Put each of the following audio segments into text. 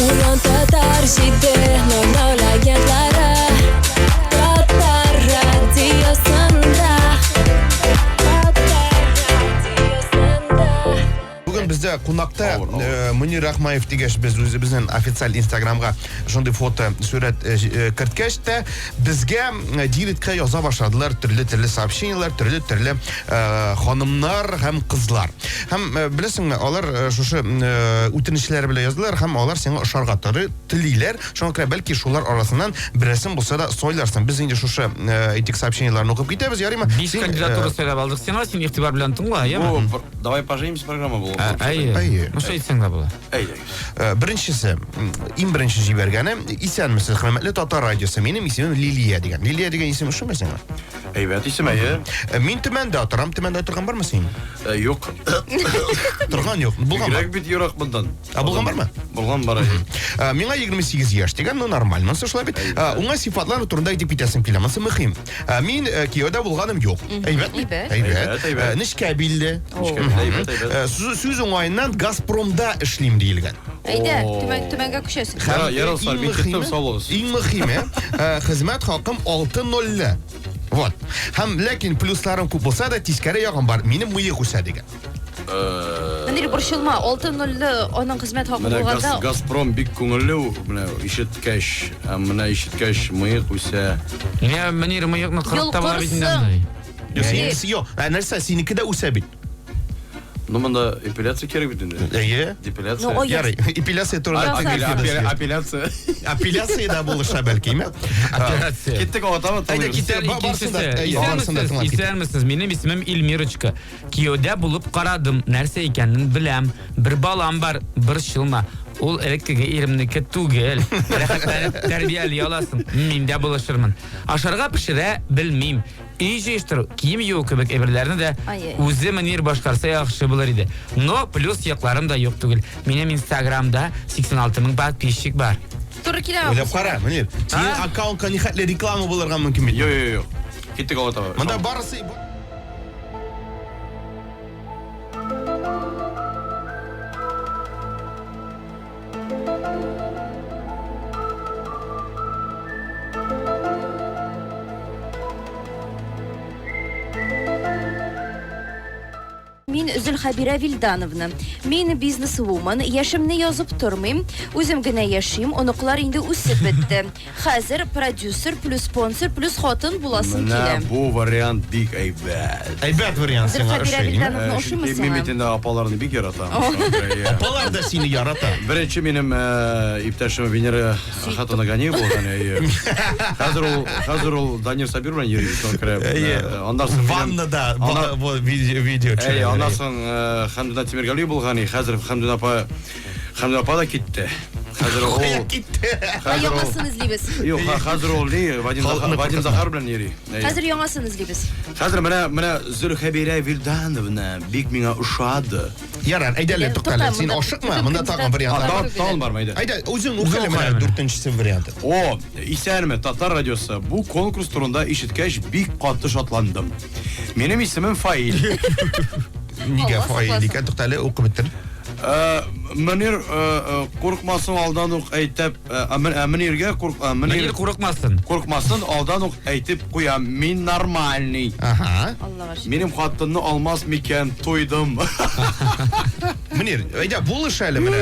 Ulan tatar şide Nol agentlari Tatar radiosunda Bugün bizde konakta Munir Rahmayev degeç biz özümüzün ofitsial Instagram'a şunday foto suret kırtkeşte bizge direktke yaza başladılar türlü сообщениялар, türlü hanımlar hem kızlar. Hem bilirsin onlar şu ütinişleri bile yazdılar hem onlar seni ışargatları tililer. Şuna belki şular arasından bir resim bulsa da soylarsın. Biz ince şu etik сообщенияларını okup gideriz yarıma. Biz kandidатуру söylеп алдық. Sen var, sen ихтибар bilen тыңла, яма? Давай поженимся программа была. Ayy. Ну, şey etsen de bula. Birincisi, en birinci jibergani, isen misiniz hürmetli Tatar Radyosu, benim ismim Liliye degen. Liliye degen isim şu mesela? Evet, isim ayı. Min tümende oturam, tümende oturgan var mı senin? Yok. Turgan yok. Bulgan var. Yürek bit yorak bundan. Bulgan var mı? Bulgan var ayı. Mena 28 yaş degen, no normal. Nasıl şöyle bit? Ona sıfatlar turunda gidip bitesin kilaması mühim. Min kiyoda bulganım yok. Evet. Nişkabilli. Süzün ayından Gazprom'da işleyim deyilgen. Ayda, tümenge kuşasın. Yaralsar bir kitap sağ olasın. En mühimi, hizmet hakkım 6-0. Вот. Hem lakin pluslarım көп болса da tiskare yağım var. Benim mıyı kusa degen. Мындай борчылма, 6-0 onun hizmet hakkı bulganda. Gazprom bik көңіллі, мына ишеткәш, мына ишеткәш мыйык үсә. Ne Munir mıyıkны kırıkta bula bitinden. Yok, neresi seninki de usa bit. Ну мында эпиляция керек бит инде. Депиляция. Ярый, эпиляция турында Апелляция. апелляция да булыша белки, ме? Кеттик отама. Ayda gitter, İster misiniz? Benim ismim İlmirочка. Kiyoda bulup qaradım, нәрсе екенін білем. Bir balam var, bir şılma. Ol elektrike elimdeki tugel. Rəxətləri tərbiyəli alasın. Mində bulaşırmın. Aşarğa pişirə bilmeyim. İyice iştir, kiyim yok köbek evirlerini de uzun Munir başkarsa yaxşı bulur idi. No plus yaklarım da yok tugel. Benim Instagram'da 86.000 подписчик var. Dur kilama. Öyle para, Munir. Senin akkauntka nihatle reklama bulurgan mümkün bit. Yok. Kettik otama. Manda barısı... Мен Зülхабира Vildanovna. Men bizneswoman, yaşımni yazıp durmayım. Özüm gene yaşayım. Onuqlar indi üsüp bitti. Hazır prodüser plus sponsor plus xotin bulasın Mına kilim. bu variant bik aybat. Aybat variant sana Zülxabira şey. Vildanovna oşu mu sana? Mehmet'in de apalarını bik yaratan. Apalar da seni yarata. Birinci benim iptaşım Venera Hatana Ganiye bolgan. Hazır ol Danir Sabir bilen yeri konkret. Ondan sonra Vannada bu video çekiyor. Ondan sonra Hamdun Timirgali bolgani. Hazır Hamdun apa da gitti. Hazır ol. Gitti. Yangasını izleyiniz. Yok hazır ol ne? Vadim Zahar bilen yeri. Hazır yangasını izleyiniz. Hazır mana Zülxabira Vildanovna bik mina uşadı. Yarar, ayda tutalım. Sen aşık mı? Bunda takım variantlar. Tamam var mıydı? Ayda uzun ukalama dörtüncüsü variantı. O isterme Tatar Radyosu bu konkurs turunda işitkeş bik katlı şatlandım. Benim ismim Fail. Niye fail diye tutalım oku bitir. Munir korkmasın aldan ok aytip Munir'ge Munir korkmasın. Korkmasın aldan ok aytip koyam min normalni. Aha. Allah aşkına. Benim hattını almaz miken toydum. Munir, ayda buluşalım mene.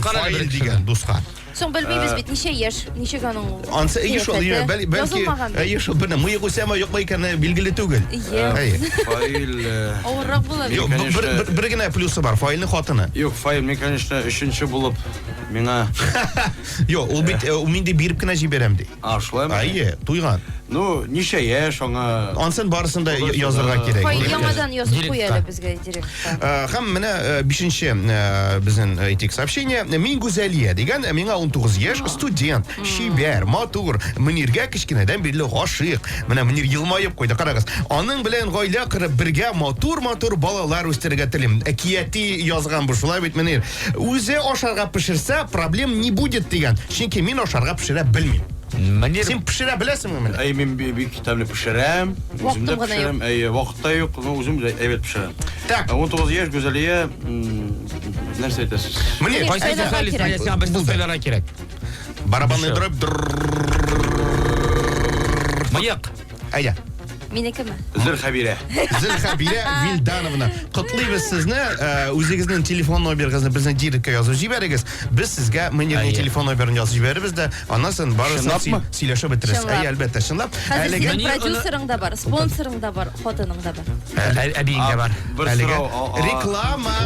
Fail diyen dostlar. Son bilmeyimiz bit. Nişe yaş, nişe kanun. Ansa iyi şol yine belki iyi şol bana mıyı kusema yok mıyken bilgili tugel. Fail. Ağırrak bulalım. Yok bir gene plusu var failin hatını. Yok fail men конечно üçüncü bulup mina. Yok o bit o mindi bir kına jiberemdi. Aşlayım. Ayı duygan. No nişe yaş ona. Ansan barısında yazırga gerek. Fail yamadan yazıp koyalım bizge direkt. Hem mene beşinci bizim etik сообщение. Min güzelliğe degen mina 19 yaş student, şiber, matur, Munir'ge kichkinadan beri aşık. Mene Munir yılmayıp koydu qaragız. Onun bilen gaile qırıp birge matur balalar o'stirga tilim. Akiyati yazgan bu şulay bit Munir. O'zi oşarga pişirse problem ne будет degen. Çünkü men oşarga pişire bilmeyim. Sen pişire bilesin mi? Ay men bir kitabını pişirem. Özümde pişirem. Ay vaqtta yok. Özüm evet pişirem. 19 yaş güzelliğe Нәрсе айтасыз? Міне, Міне, Қайсы Сөйларға сөйлесін, керек. әлі саған бір сөйларға керек. барабанный дробь. Мыйық. Әйе. Менікіме? Зілхабира. Зілхабира Вилдановна. Құтлыйбыз сізні, өзіңіздің телефон номеріңізді біздің дирекке жазып жіберіңіз. Біз сізге мөнирдің Әйе. телефон номерін жазып жіберебіз де, анасын барысын Шынлап ма? сөйлешіп бітіресіз. Шынлап. Әйе, әлбәттә, шынлап. Қазір Әлеге- сенің продюсерың да бар, спонсорың да бар, хотының да бар. Әбейің де бар. Бір әлеге сұрау. реклама.